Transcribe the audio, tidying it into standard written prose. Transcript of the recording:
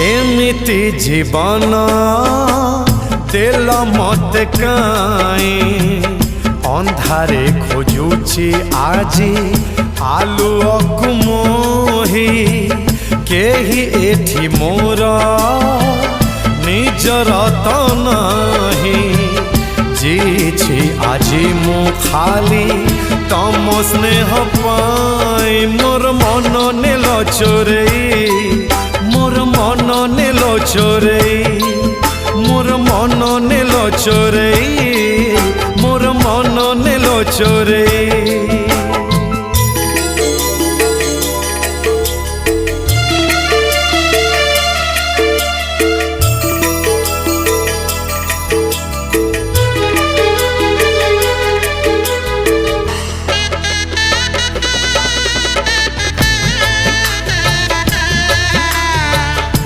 एमिति जीवन देल मत काई अंधारे खोजुची आजी आलुअकु मोही केही एठी मोर निजर त नाही जीछि आजी मु खाली तम स्नेह पाई मोर मन नेल चोरई मोर मन नेल चोरई मोर मन नेल चोरई मोर मन नेल चोरई।